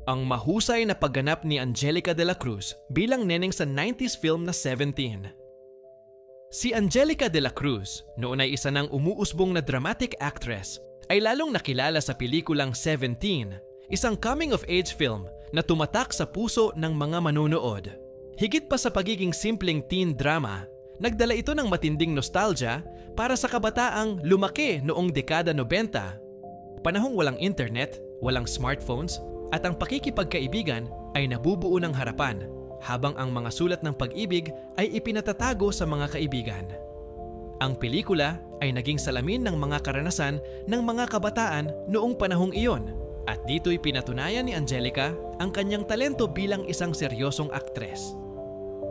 ang mahusay na pagganap ni Angelica de la Cruz bilang neneng sa 90s film na 17. Si Angelica de la Cruz, noon ay isa ng umuusbong na dramatic actress, ay lalong nakilala sa pelikulang 17, isang coming-of-age film na tumatak sa puso ng mga manonood. Higit pa sa pagiging simpleng teen drama, nagdala ito ng matinding nostalgia para sa kabataang lumaki noong dekada 90. Panahong walang internet, walang smartphones, at ang pakikipagkaibigan ay nabubuo ng harapan, habang ang mga sulat ng pag-ibig ay ipinatatago sa mga kaibigan. Ang pelikula ay naging salamin ng mga karanasan ng mga kabataan noong panahong iyon, at dito'y pinatunayan ni Angelica ang kanyang talento bilang isang seryosong aktres.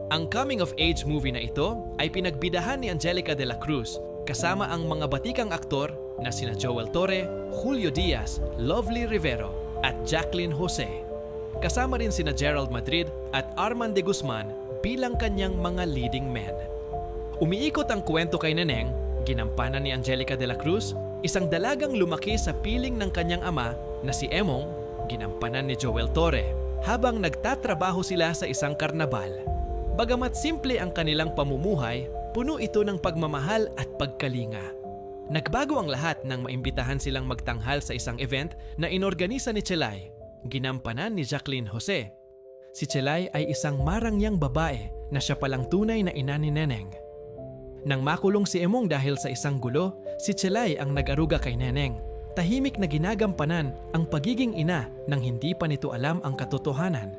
Ang coming-of-age movie na ito ay pinagbidahan ni Angelica de la Cruz kasama ang mga batikang aktor na sina Joel Torre, Julio Diaz, Lovely Rivero at Jacqueline Jose. Kasama rin sina Gerald Madrid at Arman de Guzman bilang kanyang mga leading men. Umiikot ang kwento kay Neneng, ginampanan ni Angelica de la Cruz, isang dalagang lumaki sa piling ng kanyang ama na si Emong, ginampanan ni Joel Torre, habang nagtatrabaho sila sa isang karnabal. Bagamat simple ang kanilang pamumuhay, puno ito ng pagmamahal at pagkalinga. Nagbago ang lahat nang maimbitahan silang magtanghal sa isang event na inorganisa ni Chelay, ginampanan ni Jacqueline Jose. Si Chelay ay isang marangyang babae na siya palang tunay na ina ni Neneng. Nang makulong si Emong dahil sa isang gulo, si Chelay ang nag-aruga kay Neneng. Tahimik na ginagampanan ang pagiging ina nang hindi pa nito alam ang katotohanan.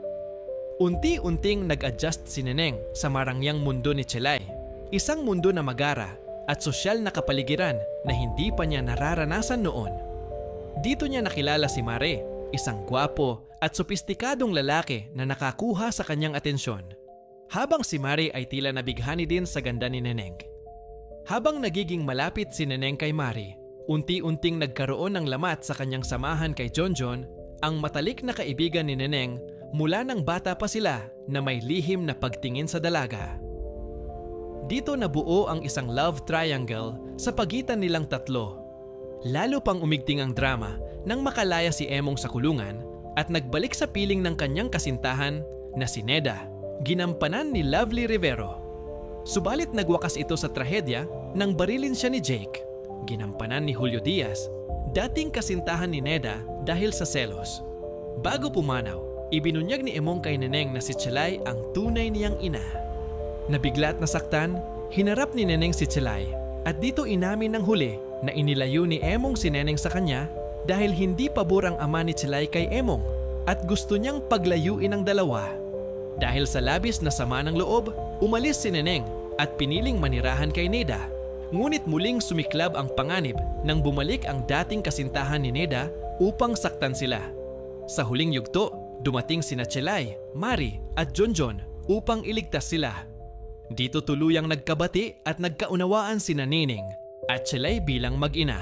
Unti-unting nag-adjust si Neneng sa marangyang mundo ni Chelay, isang mundo na magara at sosyal na kapaligiran na hindi pa niya nararanasan noon. Dito niya nakilala si Mare, isang gwapo at sopistikadong lalaki na nakakuha sa kanyang atensyon. Habang si Mare ay tila nabighani din sa ganda ni Neneng. Habang nagiging malapit si Neneng kay Mare, unti-unting nagkaroon ng lamat sa kanyang samahan kay Jonjon, ang matalik na kaibigan ni Neneng mula nang bata pa sila na may lihim na pagtingin sa dalaga. Dito nabuo ang isang love triangle sa pagitan nilang tatlo. Lalo pang umigting ang drama nang makalaya si Emong sa kulungan at nagbalik sa piling ng kanyang kasintahan na si Neda, ginampanan ni Lovely Rivero. Subalit nagwakas ito sa trahedya nang barilin siya ni Jake, ginampanan ni Julio Diaz, dating kasintahan ni Neda dahil sa selos. Bago pumanaw, ibinunyag ni Emong kay Neneng na si Chelay ang tunay niyang ina. Nabigla at nasaktan, hinarap ni Neneng si Chelay at dito inamin ng huli na inilayo ni Emong si Neneng sa kanya dahil hindi pabor ang ama ni Chelay kay Emong at gusto niyang paglayuin ang dalawa. Dahil sa labis na sama ng loob, umalis si Neneng at piniling manirahan kay Neda. Ngunit muling sumiklab ang panganib nang bumalik ang dating kasintahan ni Neda upang saktan sila. Sa huling yugto, dumating sina Chelay, Mari at Jonjon upang iligtas sila. Dito tuluyang nagkabati at nagkaunawaan sina Nining at Chelay bilang mag-ina.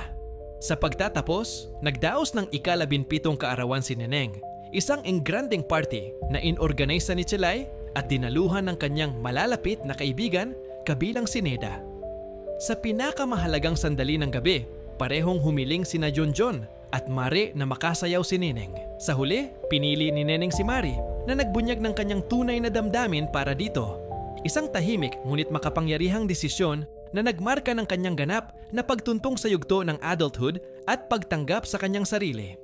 Sa pagtatapos, nagdaos ng ika-17 kaarawan si Neneng, isang engranding party na inorganisa ni Chelay at dinaluhan ng kanyang malalapit na kaibigan kabilang si Neda. Sa pinakamahalagang sandali ng gabi, parehong humiling sina Jonjon at Mari na makasayaw si Nining. Sa huli, pinili ni Neneng si Mari na nagbunyag ng kanyang tunay na damdamin para dito. Isang tahimik ngunit makapangyarihang desisyon na nagmarka ng kanyang ganap na pagtuntong sa yugto ng adulthood at pagtanggap sa kanyang sarili.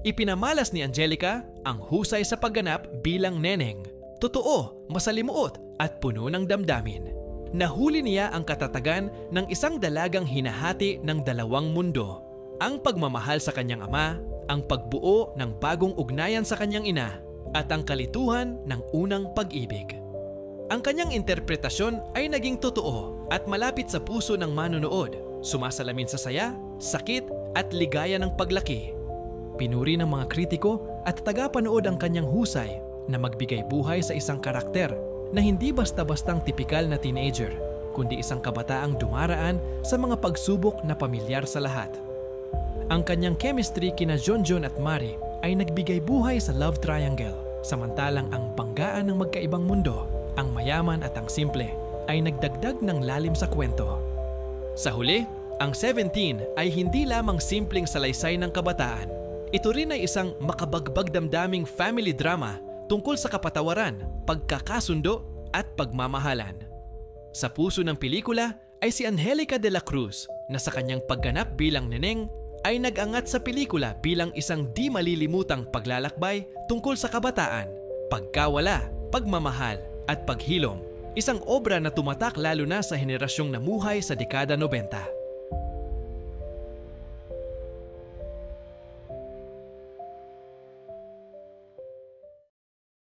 Ipinamalas ni Angelica ang husay sa pagganap bilang neneng. Totoo, masalimuot at puno ng damdamin. Nahuli niya ang katatagan ng isang dalagang hinahati ng dalawang mundo. Ang pagmamahal sa kanyang ama, ang pagbuo ng bagong ugnayan sa kanyang ina, at ang kalituhan ng unang pag-ibig. Ang kanyang interpretasyon ay naging totoo at malapit sa puso ng manonood, sumasalamin sa saya, sakit at ligaya ng paglaki. Pinuri ng mga kritiko at tagapanood ang kanyang husay na magbigay buhay sa isang karakter na hindi basta-bastang tipikal na teenager, kundi isang kabataang dumaraan sa mga pagsubok na pamilyar sa lahat. Ang kanyang chemistry kina Jonjon at Mari ay nagbigay buhay sa love triangle, samantalang ang banggaan ng magkaibang mundo, ang mayaman at ang simple, ay nagdagdag ng lalim sa kwento. Sa huli, ang 17 ay hindi lamang simpleng salaysay ng kabataan. Ito rin ay isang makabagbag damdaming family drama tungkol sa kapatawaran, pagkakasundo at pagmamahalan. Sa puso ng pelikula ay si Angelica de la Cruz na sa kanyang pagganap bilang neneng ay nag-angat sa pelikula bilang isang di malilimutang paglalakbay tungkol sa kabataan, pagkawala, pagmamahal at paghilom. Isang obra na tumatak lalo na sa henerasyong namuhay sa dekada 90.